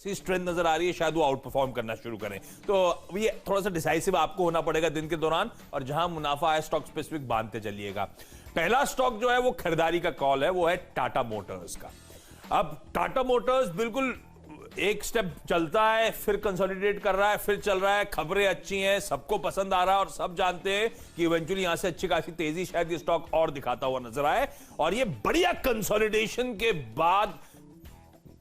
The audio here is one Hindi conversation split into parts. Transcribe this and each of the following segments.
सी स्ट्रेंथ नजर आ रही है, शायद वो आउट परफॉर्म करना शुरू करें। तो ये थोड़ा सा डिसाइसिव आपको होना पड़ेगा दिन के दौरान, और जहां मुनाफा है स्टॉक स्पेसिफिक बांधते चलिएगा। पहला स्टॉक जो है वो खरीदारी का कॉल है, वो है टाटा मोटर्स का। अब टाटा मोटर्स बिल्कुल एक स्टेप चलता है, फिर कंसोलिडेट कर रहा है, फिर चल रहा है, खबरें अच्छी हैं, सबको पसंद आ रहा है और सब जानते हैं कि इवेंचुअली यहां से अच्छी खासी तेजी शायद ये स्टॉक और दिखाता हुआ नजर आए, और ये बढ़िया कंसोलिडेशन के बाद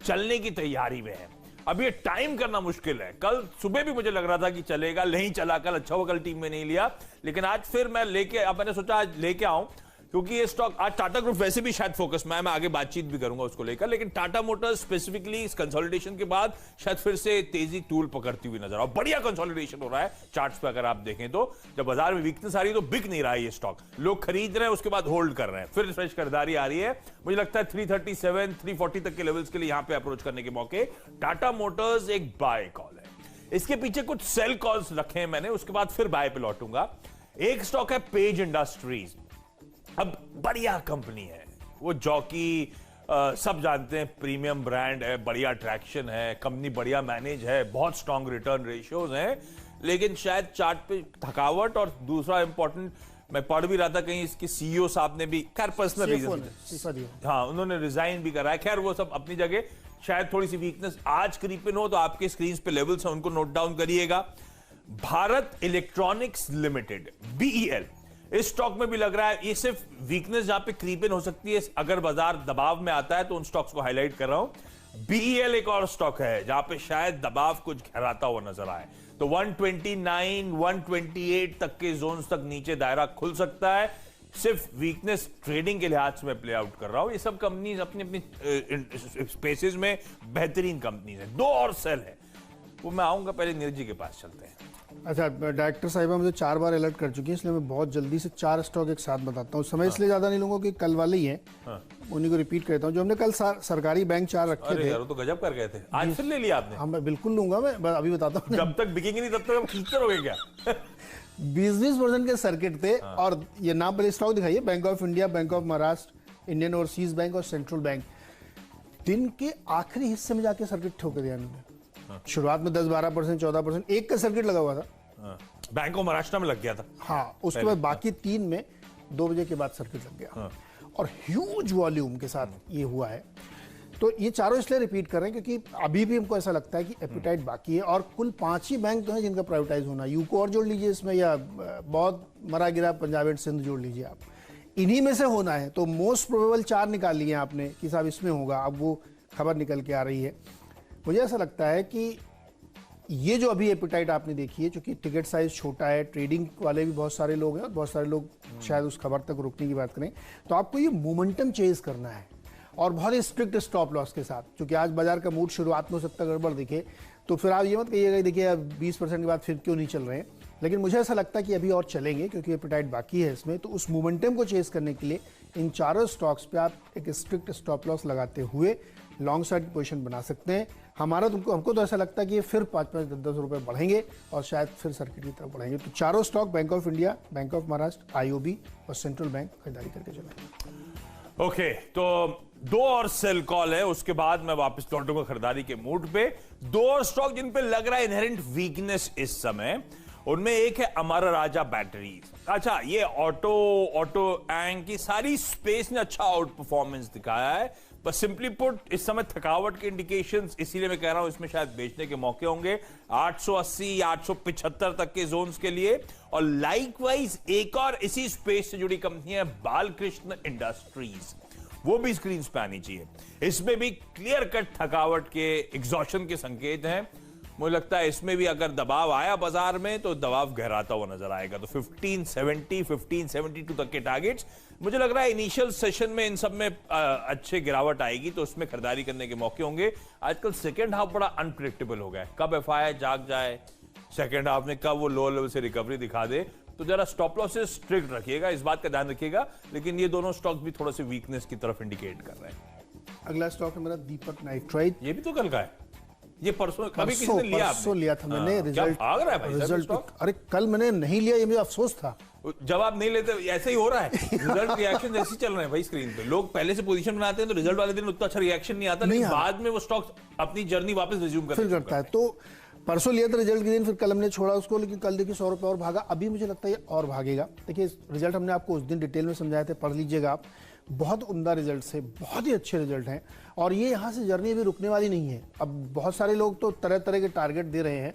चलने की तैयारी में है। अब ये टाइम करना मुश्किल है। कल सुबह भी मुझे लग रहा था कि चलेगा, नहीं चला कल, अच्छा हुआ कल टीम में नहीं लिया, लेकिन आज फिर मैं लेके, अब मैंने सोचा आज लेके आऊं, क्योंकि ये स्टॉक आज टाटा ग्रुप वैसे भी शायद फोकस में है, मैं आगे बातचीत भी करूंगा उसको लेकर, लेकिन टाटा मोटर्स स्पेसिफिकली इस कंसोलिडेशन के बाद शायद फिर से तेजी टूल पकड़ती हुई नजर आ, बढ़िया कंसोलिडेशन हो रहा है चार्ट्स पे अगर आप देखें तो। जब बाजार में वीकनेस आ रही है तो बिक नहीं रहा है ये स्टॉक, लोग खरीद रहे हैं, उसके बाद होल्ड कर रहे हैं, फिर फ्रेश खरीदारी आ रही है। मुझे लगता है 337 340 तक के लेवल्स के लिए यहां पे अप्रोच करने के मौके। टाटा मोटर्स एक बाय कॉल है, इसके पीछे कुछ सेल कॉल्स रखे हैं मैंने, उसके बाद फिर बाय पे लौटूंगा। एक स्टॉक है पेज इंडस्ट्रीज। अब बढ़िया कंपनी है, वो जॉकी सब जानते हैं, प्रीमियम ब्रांड है, बढ़िया ट्रैक्शन है, कंपनी बढ़िया मैनेज है, बहुत स्ट्रॉन्ग रिटर्न रेशियोज हैं, लेकिन शायद चार्ट पे थकावट, और दूसरा इंपॉर्टेंट मैं पढ़ भी रहा था कहीं इसके सीईओ साहब ने भी खैर पर्सनल रीजन, हाँ उन्होंने रिजाइन भी करा है, खैर वो सब अपनी जगह। शायद थोड़ी सी वीकनेस आज क्रीप इन हो तो आपके स्क्रीन पे लेवल्स हैं, उनको नोट डाउन करिएगा। भारत इलेक्ट्रॉनिक्स लिमिटेड बीईएल, इस स्टॉक में भी लग रहा है ये सिर्फ वीकनेस जहां पे क्रीप इन हो सकती है, अगर बाजार दबाव में आता है तो उन स्टॉक्स को हाईलाइट कर रहा हूं। बीईएल एक और स्टॉक है जहां पे शायद दबाव कुछ गहराता हुआ नजर आए, तो 129 128 तक के जोन्स तक नीचे दायरा खुल सकता है, सिर्फ वीकनेस ट्रेडिंग के लिहाज से मैं प्ले आउट कर रहा हूं। ये सब कंपनीज अपनी अपनी स्पेसेस में बेहतरीन कंपनीज है। दो और सेल है, वो मैं आऊंगा, पहले नीरज जी के पास चलते हैं। अच्छा, डायरेक्टर साहिबा मुझे 4 बार अलर्ट कर चुकी है, इसलिए मैं बहुत जल्दी से 4 स्टॉक एक साथ बताता हूँ। समय इसलिए ज्यादा नहीं लूंगा कि कल वाले ही हैं, उन्हीं को रिपीट करता हूँ। जो हमने कल सरकारी बैंक 4 रखे थे, तो गजब कर गए थे, आज फिर ले लिया आपने? हाँ मैं बिल्कुल लूंगा, मैं अभी बताता हूँ। जब तक बिकेंगे नहीं तब तक हम खींचते रहोगे क्या? 20% के सर्किट थे, और ये नाम पहले स्टॉक दिखाइए, bank of India, bank of Maharashtra, Indian overseas bank और सेंट्रल बैंक। दिन के आखिरी हिस्से में जाके सर्किट ठोके दिया इन्होंने। शुरुआत में 10-12% 14% एक का सर्किट लगा हुआ था, बैंक ऑफ महाराष्ट्र में लग गया था। हाँ, उसके बाद बाकी 3 में 2 बजे के बाद सर्किट लग गया, और ह्यूज वॉल्यूम के साथ ये हुआ है। तो ये चारों इसलिए रिपीट कर रहे हैं क्योंकि अभी भी हमको ऐसा लगता है कि एपिटाइट बाकी है, और कुल 5 ही बैंक तो हैं जिनका प्राइवेटाइज होना। यूको और जोड़ लीजिए इसमें, या बहुत मरा गिरा पंजाब एंड सिंध जोड़ लीजिए आप, इन्हीं में से होना है। तो मोस्ट प्रोबेबल 4 निकाल लिए आपने कि साहब इसमें होगा, अब वो खबर निकल के आ रही है। मुझे ऐसा लगता है कि ये जो अभी एपिटाइट आपने देखी है, चूंकि टिकट साइज छोटा है, ट्रेडिंग वाले भी बहुत सारे लोग हैं, और बहुत सारे लोग शायद उस खबर तक रुकने की बात करें, तो आपको ये मोमेंटम चेज करना है, और बहुत ही स्ट्रिक्ट स्टॉप लॉस के साथ। क्योंकि आज बाजार का मूड शुरुआत में हो सकता है गड़बड़ दिखे, तो फिर आप ये मत कहिएगा देखिए 20% के बाद फिर क्यों नहीं चल रहे हैं, लेकिन मुझे ऐसा लगता है कि अभी और चलेंगे क्योंकि एपिटाइट बाकी है इसमें। तो उस मोमेंटम को चेज करने के लिए इन चारों स्टॉक्स पे आप एक स्ट्रिक्ट स्टॉप लॉस लगाते हुए लॉन्ग साइड की पोजीशन बना सकते हैं। हमको तो ऐसा लगता है कि ये फिर 5-10 रुपए बढ़ेंगे, और शायद फिर सर्किट की तरफ बढ़ेंगे। तो चारों stock bank of India, bank of Maharashtra, IOB और सेंट्रल बैंक खरीदारी करके चलेंगे। ओके, तो 2 और सेल कॉल है, उसके बाद मैं वापस लौटूंगा खरीदारी के मूड पे। 2 और स्टॉक जिन पे लग रहा है इनहेरेंट वीकनेस इस समय, उनमें एक है अमर राजा बैटरीज। अच्छा, ये ऑटो एंग की सारी स्पेस ने अच्छा आउट परफॉर्मेंस दिखाया है, बस सिंपली पुट इस समय थकावट के इंडिकेशंस, इसीलिए मैं कह रहा हूं इसमें शायद बेचने के मौके होंगे 880 या 875 तक के जोन्स के लिए। और लाइकवाइज एक और इसी स्पेस से जुड़ी कंपनी है बालकृष्ण इंडस्ट्रीज, वो भी स्क्रीन पे आनी चाहिए। इसमें भी क्लियर कट थकावट के, एग्जॉशन के संकेत हैं। मुझे लगता है इसमें भी अगर दबाव आया बाजार में तो दबाव गहराता हुआ नजर आएगा। तो 1570 1572 तक के टारगेट्स, मुझे लग रहा है इनिशियल सेशन में इन सब में अच्छे गिरावट आएगी, तो उसमें खरीदारी करने के मौके होंगे। आजकल सेकेंड हाफ बड़ा अनप्रेडिक्टेबल हो गया है, कब एफआई जाग जाए सेकेंड हाफ में, कब वो लो लेवल से रिकवरी दिखा दे। तो जरा स्टॉप लॉसेस स्ट्रिक्ट रखिएगा, इस बात का ध्यान रखिएगा। लेकिन ये दोनों स्टॉक भी थोड़ा सी वीकनेस की तरफ इंडिकेट कर रहे हैं। अगला स्टॉक है मेरा दीपक नाइट्राइट। ये भी तो कल का है। ये परसों कभी किसी ने लिया? परसों लिया था मैंने। रिजल्ट भाग रहा है भाई रिजल्ट स्टॉक? अरे कल मैंने नहीं लिया, ये मुझे अफसोस था। जब आप नहीं लेते ऐसे ही हो रहा है। रिजल्ट रिएक्शन ऐसे ही चल रहे हैं भाई स्क्रीन पे। लोग पहले से पोजीशन बनाते हैं तो रिजल्ट वाले दिन उतना अच्छा रिएक्शन नहीं आता, लेकिन बाद में वो स्टॉक अपनी जर्नी वापस रिज्यूम करता है। तो परसों लिया था रिजल्ट के दिन, फिर कल हमने छोड़ा उसको, लेकिन कल देखिए 100 रुपये और भागा। अभी मुझे लगता है ये और भागेगा। देखिए रिजल्ट हमने आपको उस दिन डिटेल में समझाए थे, पढ़ लीजिएगा आप। बहुत उम्दा रिजल्ट है, बहुत ही अच्छे रिजल्ट हैं, और ये यहाँ से जर्नी भी रुकने वाली नहीं है। अब बहुत सारे लोग तो तरह तरह के टारगेट दे रहे हैं।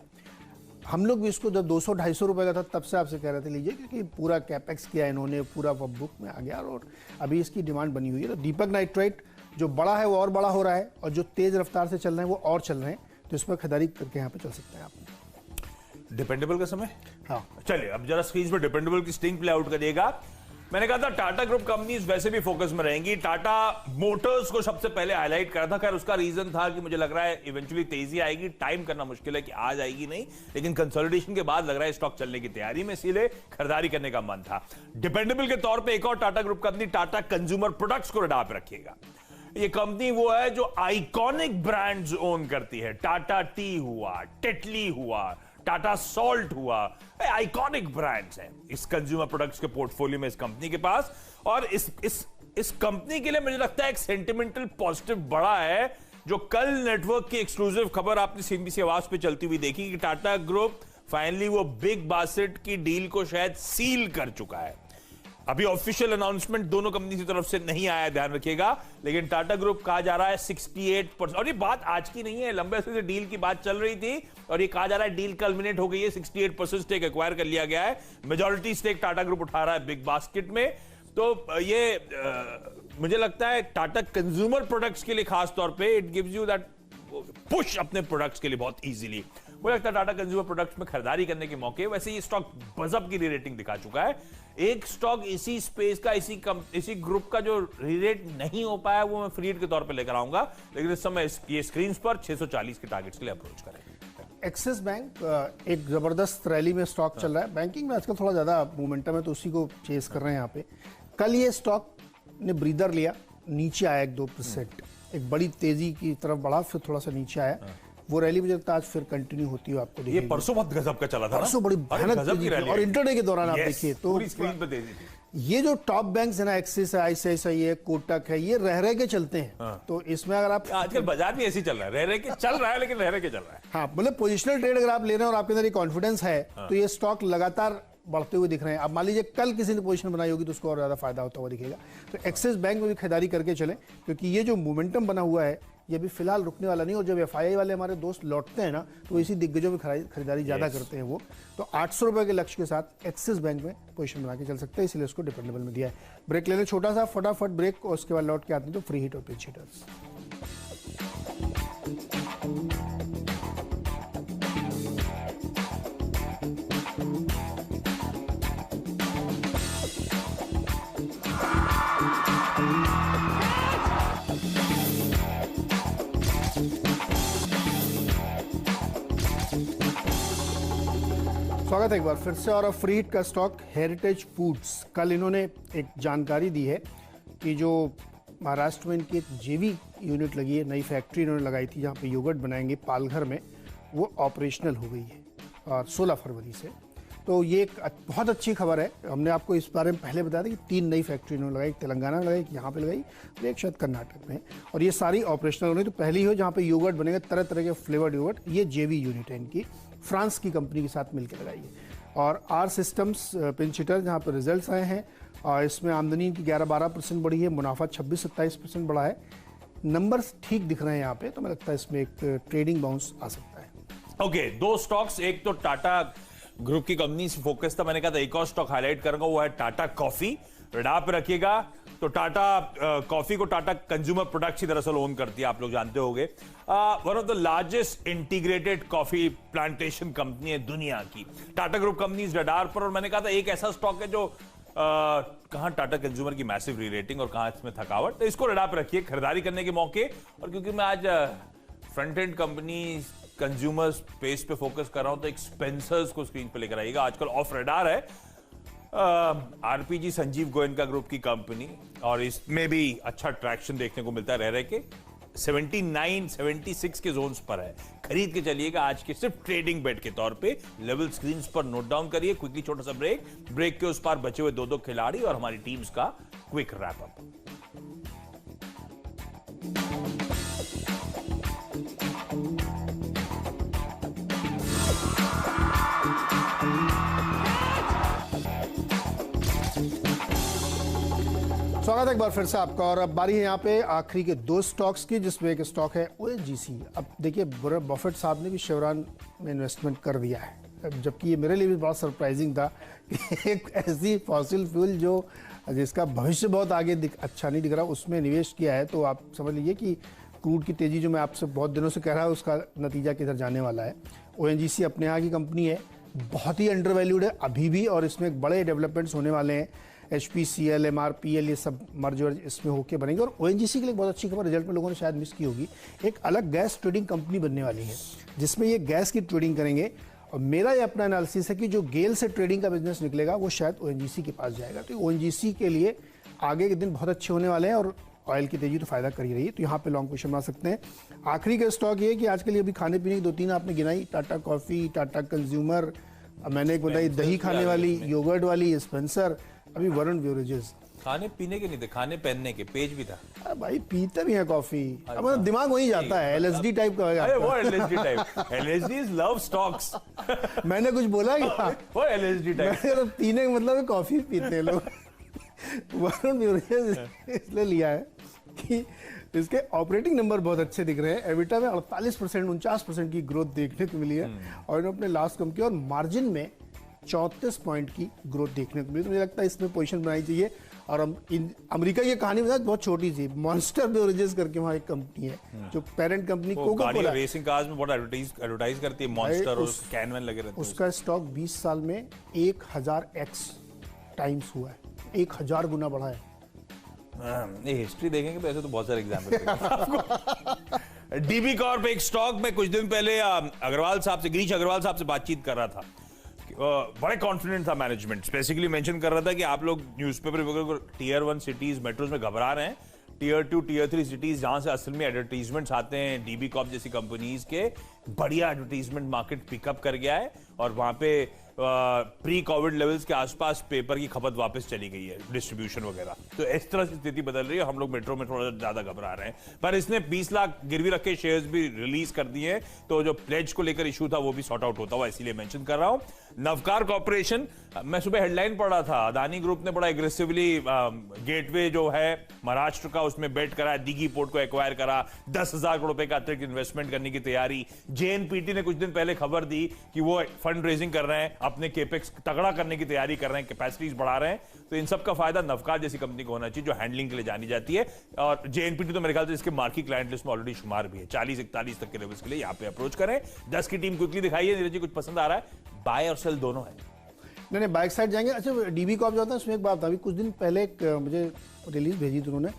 हम लोग भी इसको जब 200-250 रुपये का था तब से आपसे कह रहे थे लीजिए, क्योंकि पूरा कैपेक्स किया इन्होंने, पूरा बुक में आ गया और अभी इसकी डिमांड बनी हुई है। तो दीपक नाइट्राइट जो बड़ा है वो और बड़ा हो रहा है, और जो तेज रफ्तार से चल रहे हैं वो और चल रहे हैं। तो इसमें खरीदारी करके यहाँ पे चल सकते हैं आप। डिपेंडेबल का समय। हाँ चलिए अब जरा स्क्रीन पर डिपेंडेबल की स्टिंग प्ले आउट करिएगा। मैंने कहा था टाटा ग्रुप कंपनीज वैसे भी फोकस में रहेंगी। टाटा मोटर्स को सबसे पहले हाईलाइट करा था। खैर उसका रीजन था कि मुझे लग रहा है इवेंचुअली तेजी आएगी, टाइम करना मुश्किल है कि आज आएगी नहीं, लेकिन कंसोलिडेशन के बाद लग रहा है स्टॉक चलने की तैयारी में, इसीलिए खरीदारी करने का मन था। डिपेंडेबल के तौर पर एक और Tata group company Tata consumer products को रडार पर रखिएगा। ये कंपनी वो है जो आइकॉनिक ब्रांड्स ओन करती है। टाटा टी हुआ, टेटली हुआ, टाटा सॉल्ट हुआ, आइकॉनिक ब्रांड्स हैं इस कंज्यूमर प्रोडक्ट्स के पोर्टफोलियो में इस कंपनी के पास। और इस कंपनी के लिए मुझे लगता है एक सेंटिमेंटल पॉजिटिव बड़ा है, जो कल नेटवर्क की एक्सक्लूसिव खबर आपने सीएनबीसी आवाज पे चलती हुई देखी कि टाटा ग्रुप फाइनली वो बिग बास्केट की डील को शायद सील कर चुका है। अभी ऑफिशियल अनाउंसमेंट दोनों कंपनी की तरफ से नहीं आया, ध्यान रखिएगा, लेकिन टाटा ग्रुप कहा जा रहा है 68%। और ये बात आज की नहीं है, लंबे से डील की बात चल रही थी और ये कहा जा रहा है डील कल्मिनेट हो गई है। 68% स्टेक एक्वायर कर लिया गया है। मेजॉरिटी स्टेक टाटा ग्रुप उठा रहा है बिग बास्केट में। तो ये मुझे लगता है टाटा कंज्यूमर प्रोडक्ट्स के लिए खास तौर पे it gives you that push अपने प्रोडक्ट्स के लिए बहुत इजीली। मुझे लगता है टाटा कंज्यूमर प्रोडक्ट्स में खरीदारी करने के मौके, वैसे ये स्टॉक गजब की री-रेटिंग दिखा चुका है। एक स्टॉक इसी स्पेस का, इसी ग्रुप का जो री-रेट नहीं हो पाया वो मैं फ्री हिट के तौर पे लेकर आऊंगा, लेकिन इस समय ये स्क्रीन पर 640 के टारगेट्स के लिए अप्रोच करें। एक्सिस बैंक एक जबरदस्त रैली में स्टॉक चल रहा है। बैंकिंग में आजकल थोड़ा ज्यादा मोमेंटम है, तो उसी को चेस कर रहे हैं यहाँ पे। कल ये स्टॉक ने ब्रीदर लिया, नीचे आया 1-2%, एक बड़ी तेजी की तरफ बढ़ा, फिर थोड़ा सा नीचे आया। वो रैली मुझे लगता है आज फिर कंटिन्यू होती है, आपको ये परसों बहुत गजब का चला था, परसों बड़ी भयानक तेजी थी, और इंटरडे के दौरान आप देखिए तो स्क्रीन पे तेजी थी। ये जो टॉप बैंक्स है ना, एक्सिस है, आईसीआईसीआई है, कोटक है, ये रह के चलते हैं। तो इसमें अगर आप आजकल बाजार भी ऐसे चल रहा है, रह के चल रहा है, लेकिन रह के चल रहा है। हाँ, मतलब पोजिशनल ट्रेड अगर आप ले रहे हैं और आपके अंदर ये कॉन्फिडेंस है, तो ये स्टॉक लगातार बढ़ते हुए दिख रहे हैं। अब मान लीजिए कल किसी ने पोजीशन बनाई होगी तो उसको और ज्यादा फायदा होता हुआ दिखेगा। तो एक्सिस बैंक में भी खरीदारी करके चलें, क्योंकि ये जो मोमेंटम बना हुआ है ये भी फिलहाल रुकने वाला नहीं। और जब एफआईआई वाले हमारे दोस्त लौटते हैं ना, तो इसी दिग्गजों में खरीदारी ज्यादा करते हैं वो। तो 800 रुपए के लक्ष्य के साथ एक्सिस बैंक में पोजीशन बना के चल सकते हैं, इसलिए उसको डिपेंडेबल में दिया है। ब्रेक लेने छोटा सा, फटाफट ब्रेक, और उसके बाद लौट के आते हैं तो फ्री हिट और पिंच हिटर्स। स्वागत है एक बार फिर से। और अब फ्री हिट का स्टॉक हेरिटेज फूड्स। कल इन्होंने एक जानकारी दी है कि जो महाराष्ट्र में इनकी एक जेवी यूनिट लगी है, नई फैक्ट्री इन्होंने लगाई थी जहाँ पे योगर्ट बनाएंगे पालघर में, वो ऑपरेशनल हो गई है और 16 फरवरी से। तो ये एक बहुत अच्छी खबर है। हमने आपको इस बारे में पहले बताया था कि 3 नई फैक्ट्री इन्होंने लगाई, एक तेलंगाना में लगाई, एक यहाँ पे लगाई और एक शायद कर्नाटक में, और ये सारी ऑपरेशनल होनी। तो पहली हो जहाँ पे योगर्ट बनेगा, तरह तरह के फ्लेवर्ड योगर्ट। ये जेवी यूनिट है इनकी, फ्रांस की कंपनी के साथ मिलकर लगाई है। और आर सिस्टम्स पिंच हिटर जहाँ पर रिजल्ट्स आए हैं, और इसमें आमदनी की 11-12% बढ़ी है, मुनाफा 26-27% बढ़ा है। नंबर्स ठीक दिख रहे हैं यहाँ पे, तो मुझे लगता है इसमें एक ट्रेडिंग बाउंस आ सकता है। ओके, 2 स्टॉक्स, एक तो टाटा ग्रुप की कंपनी से फोकस था, मैंने कहा था एक और स्टॉक हाईलाइट करूंगा, वो है टाटा कॉफी। रडार पे रखिएगा। तो टाटा कॉफी को टाटा कंज्यूमर प्रोडक्ट्स की दरअसल ओन करती है, आप लोग जानते होंगे। One of the largest integrated coffee plantation company है दुनिया की। टाटा ग्रुप कंपनीज रडार पर। और मैंने कहा था एक ऐसा स्टॉक है जो कहां टाटा कंज्यूमर की मैसिव री रेटिंग और कहां इसमें थकावट, तो इसको रडार पर रखिए खरीदारी करने के मौके। और क्योंकि मैं आज front end company consumer space पे फोकस कर रहा हूं, तो एक स्पेंसर्स को स्क्रीन पे लेकर आइएगा। आजकल ऑफ रडार है आरपीजी संजीव गोयनका ग्रुप की कंपनी, और इसमें भी अच्छा ट्रैक्शन देखने को मिलता है रह के। 79, 76 के जोन्स पर है, खरीद के चलिएगा आज के सिर्फ ट्रेडिंग बेट के तौर पे। लेवल स्क्रीन पर नोट डाउन करिए। क्विकली छोटा सा ब्रेक के उस पार बचे हुए 2-2 खिलाड़ी और हमारी टीम्स का क्विक रैप अप। स्वागत है एक बार फिर से आपका। और अब बारी है यहाँ पे आखिरी के 2 स्टॉक्स की, जिसमें एक स्टॉक है ONGC। अब देखिए बफेट साहब ने भी शेवरॉन में इन्वेस्टमेंट कर दिया है, जबकि ये मेरे लिए भी बहुत सरप्राइजिंग था कि एक ऐसी फॉसिल फ्यूल जो जिसका भविष्य बहुत आगे अच्छा नहीं दिख रहा, उसमें निवेश किया है। तो आप समझ लीजिए कि क्रूड की तेज़ी जो मैं आपसे बहुत दिनों से कह रहा हूँ, उसका नतीजा किधर जाने वाला है। ONGC अपने यहाँ की कंपनी है, बहुत ही अंडर वैल्यूड है अभी भी, और इसमें बड़े डेवलपमेंट्स होने वाले हैं। HPCL, MRPL ये सब मर्जर इसमें होके बनेंगे। और ONGC के लिए बहुत अच्छी खबर, रिजल्ट में लोगों ने शायद मिस की होगी, एक अलग गैस ट्रेडिंग कंपनी बनने वाली है जिसमें ये गैस की ट्रेडिंग करेंगे। और मेरा ये अपना एनालिसिस है कि जो गेल से ट्रेडिंग का बिजनेस निकलेगा वो शायद ONGC के पास जाएगा। तो ONGC के लिए आगे के दिन बहुत अच्छे होने वाले हैं, और ऑयल की तेजी तो फायदा कर ही रही है, तो यहाँ पे लॉन्ग पोजीशन बना सकते हैं। आखिरी का स्टॉक ये है कि आज के लिए अभी खाने पीने की 2-3 आपने गिनाई, टाटा कॉफी, टाटा कंज्यूमर, मैंने एक बताई दही खाने वाली, योगर्ट वाली स्पेंसर, अभी वरुण बेवरेजेस। खाने पीने के नहीं थे, खाने पहनने के पेज भी था। भाई पीते भी हैं कॉफी, अब दिमाग वही जाता है, LSD टाइप का। अरे वो LSD type, LSD is love stocks. मैंने कुछ बोला क्या? वो LSD टाइप पीने का मतलब है कॉफी पीते हैं लोग। वरुण बेवरेजेस इसलिए लिया है कि इसके ऑपरेटिंग नंबर बहुत अच्छे दिख रहे हैं। एबिटा में 48%, 49% की ग्रोथ देखने को मिली है, और इन्होंने अपने लास्ट कम किया, और मार्जिन में 34 पॉइंट की ग्रोथ देखने को मिली। तो मुझे लगता है इसमें पोजीशन बनानी चाहिए। और अमेरिका की कहानी में बहुत छोटी सी, मॉन्स्टर बेवरेजेस करके वहाँ एक कंपनी है जो parent company Coca Cola, racing cars में बहुत एडवर्टाइज करती है, मॉन्स्टर और कैनवन लगे रहते हैं। उसका स्टॉक 20 साल में 1000x टाइम्स हुआ है, 1000 गुना बढ़ा है। ये हिस्ट्री देखेंगे तो ऐसे तो बहुत सारे एग्जाम्पल। डीबी कॉर्प एक स्टॉक में कुछ दिन पहले अग्रवाल साहब से, गिरीश अग्रवाल साहब से बातचीत कर रहा था। बड़े कॉन्फिडेंट था मैनेजमेंट, स्पेसिफिकली मेंशन कर रहा था कि आप लोग न्यूज़पेपर वगैरह टियर 1 सिटीज मेट्रोज में घबरा रहे हैं, टियर 2 टियर 3 सिटीज जहां से असल में एडवर्टीजमेंट्स आते हैं, डीबी कॉर्प जैसी कंपनीज के बढ़िया एडवर्टीजमेंट मार्केट पिकअप कर गया है, और वहां पे प्री कोविड लेवल्स के आसपास पेपर की खपत वापस चली गई है, डिस्ट्रीब्यूशन वगैरह। तो इस तरह से स्थिति बदल रही है। हम लोग मेट्रो में थोड़ा ज्यादा घबरा रहे हैं, पर इसने 20 लाख गिरवी रखे शेयर्स भी रिलीज कर दिए हैं, तो जो प्लेज को लेकर इशू था वो भी सॉर्ट आउट होता हुआ, इसीलिए मेंशन कर रहा हूं। नवकार कॉर्पोरेशन, मैं सुबह हेडलाइन पढ़ रहा था, अदानी ग्रुप ने बड़ा एग्रेसिवली गेटवे जो है महाराष्ट्र का, उसमें बेट करा, दिघी पोर्ट को एक्वायर करा, 10,000 करोड़ रुपए का अतिरिक्त इन्वेस्टमेंट करने की तैयारी। JNPT ने कुछ दिन पहले खबर दी कि वो फंड रेजिंग कर रहे हैं, अपने केपेक्स तगड़ा करने की तैयारी कर रहे हैं, कैपेसिटीज बढ़ा रहे हैं। तो इन सब का फायदा नवकार जैसी कंपनी को होना चाहिए जो हैंडलिंग के लिए जानी जाती है। और JNPT तो मेरे ख्याल से इसके मार्की क्लाइंट लिस्ट में ऑलरेडी शुमार भी है। 40-41 तक के लेवल्स के लिए यहाँ पे अप्रोच करें। 10 की टीम क्विकली दिखाइए, नीरज जी कुछ पसंद आ रहा है? बाय और सेल दोनों है? नहीं, बाइक साइड जाएंगे। अच्छा, डीबी कॉर्प जो होता है उसमें एक बात था, अभी कुछ दिन पहले एक मुझे रिलीज भेजी थी उन्होंने,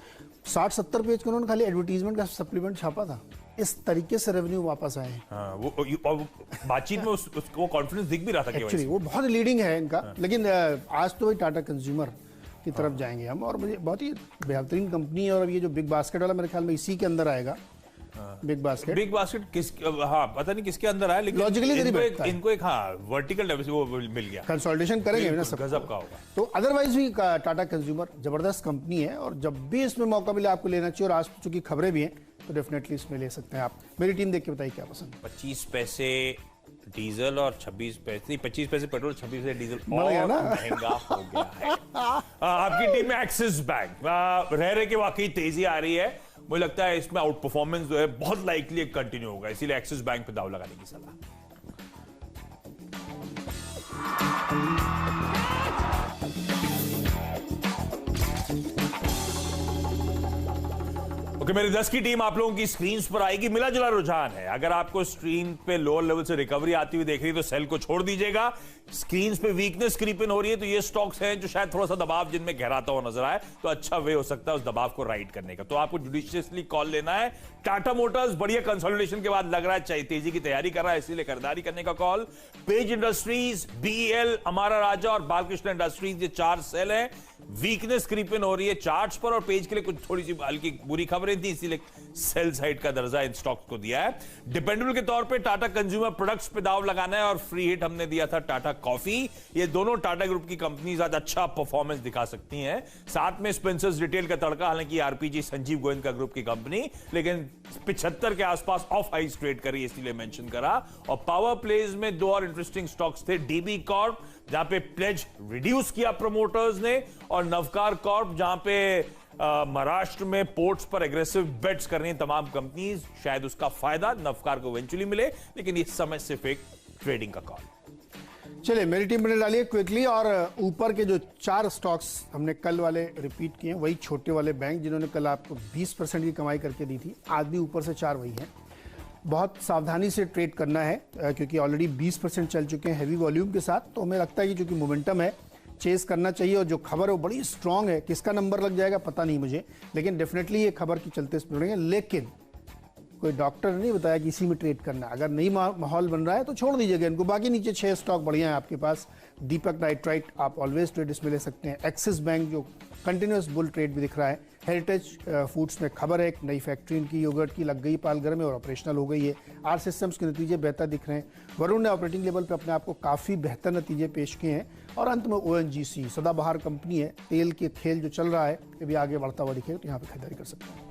60-70 पेज का उन्होंने खाली एडवर्टीजमेंट का सप्लीमेंट छापा था। इस तरीके से रेवेन्यू वापस आए हैं। हाँ, वो बातचीत में उसको कॉन्फिडेंस दिख भी रहा था। एक्चुअली वो बहुत लीडिंग है इनका। लेकिन आज तो वही टाटा कंज्यूमर की तरफ जाएंगे हम, और मुझे बहुत ही बेहतरीन कंपनी है। और अब ये जो बिग बास्केट वाला मेरे ख्याल में इसी के अंदर आएगा। बिग बास्केट किस, हाँ पता नहीं किसके अंदर आया, लेकिन लॉजिकली इनको एक वर्टिकल वो मिल गया, कंसोलिडेशन करेंगे ना, सब गजब का होगा। तो अदरवाइज भी टाटा कंज्यूमर जबरदस्त कंपनी है, और जब भी इसमें मौका मिले आपको लेना चाहिए। और आज चूंकि खबरें भी हैं तो डेफिनेटली इसमें ले सकते हैं आप। मेरी टीम देख के बताइए क्या पसंद। 25 पैसे डीजल और 26 पैसे, 25 पैसे पेट्रोल, 26 पैसे डीजल, और महंगा हो गया है। आपकी टीम में एक्सिस बैंक रह के वाकई तेजी आ रही है। मुझे लगता है इसमें आउट परफॉर्मेंस जो है बहुत लाइकली कंटिन्यू होगा, इसीलिए एक्सिस बैंक पे दाव लगाने की सलाह। ओके, मेरी 10 की टीम आप लोगों की स्क्रीन पर आएगी। मिला जुला रुझान है, अगर आपको स्क्रीन पे लोअर लेवल से रिकवरी आती हुई देख रही है तो सेल को छोड़ दीजिएगा। स्क्रीन पे वीकनेस क्रीप इन हो रही है तो ये स्टॉक्स हैं जो शायद थोड़ा सा दबाव जिनमें गहराता हुआ नजर आए, तो अच्छा वे हो सकता है उस दबाव को राइड करने का। तो आपको जुडिशियसली कॉल लेना है। टाटा मोटर्स बढ़िया कंसोलिडेशन के बाद लग रहा है तेजी की तैयारी कर रहा है, इसीलिए खरीदारी करने का call. Page industries, BEL, Amara Raja और बालकृष्ण इंडस्ट्रीज, ये 4 सेल हैं। वीकनेस क्रीप इन हो रही है चार्ट्स पर, और पेज के लिए कुछ थोड़ी सी हल्की बुरी खबरें नहीं थी, इसीलिए सेल साइड का दर्जा इन स्टॉक्स को दिया है। डिपेंडेबल के तौर पे टाटा कंज्यूमर प्रोडक्ट्स पे दाव लगाना है और फ्री हिट हमने दिया था टाटा कॉफी। ये दोनों टाटा ग्रुप की कंपनीज आज अच्छा परफॉर्मेंस दिखा सकती हैं। साथ में स्पेंसर्स रिटेल का तड़का, हालांकि आरपीजी संजीव गोविंद का ग्रुप की कंपनी, लेकिन 75 के आसपास ऑफ हाइस ट्रेड करी, इसलिए मेंशन करा। और पावर प्लेज में दो और इंटरेस्टिंग स्टॉक्स थे, डीबी कॉर्प जहां पे प्लेज रिड्यूस किया प्रमोटर्स ने, और नवकार कॉर्प जहां पे महाराष्ट्र में पोर्ट्स पर एग्रेसिव बेट्स कर रही हैं तमाम कंपनीज। शायद उसका फायदा नवकार को इवेंचुअली मिले, लेकिन इस समय सिर्फ एक ट्रेडिंग का कॉल। चलिए मेरी टीम में डालिए क्विकली। और ऊपर के जो 4 स्टॉक्स हमने कल वाले रिपीट किए, वही छोटे वाले बैंक जिन्होंने कल आपको 20% की कमाई करके दी थी, आज भी ऊपर से 4 वही हैं। बहुत सावधानी से ट्रेड करना है क्योंकि ऑलरेडी 20% चल चुके हैं हैवी वॉल्यूम के साथ। तो हमें लगता है कि जो कि मोमेंटम है चेस करना चाहिए, और जो खबर है वो बड़ी स्ट्रांग है। किसका नंबर लग जाएगा पता नहीं मुझे, लेकिन डेफिनेटली ये खबर की चलते बढ़ेंगे। लेकिन कोई डॉक्टर ने नहीं बताया कि इसी में ट्रेड करना। अगर नई माहौल बन रहा है तो छोड़ दीजिएगा इनको। बाकी नीचे 6 स्टॉक बढ़िया है आपके पास। दीपक नाइट्राइट आप ऑलवेज ट्रेड इसमें ले सकते हैं। एक्सिस बैंक जो कंटिन्यूस बुल ट्रेड भी दिख रहा है। हेरिटेज फूड्स में खबर है, एक नई फैक्ट्री इनकी योगर्ट की लग गई पालघर में और ऑपरेशनल हो गई है। आर सिस्टम्स के नतीजे बेहतर दिख रहे हैं। वरुण ने ऑपरेटिंग लेवल पर अपने आप को काफ़ी बेहतर नतीजे पेश किए हैं। और अंत में ONGC सदाबहार कंपनी है, तेल के खेल जो चल रहा है ये भी आगे बढ़ता हुआ दिखेगा, तो यहाँ पर खरीदारी कर सकते हैं।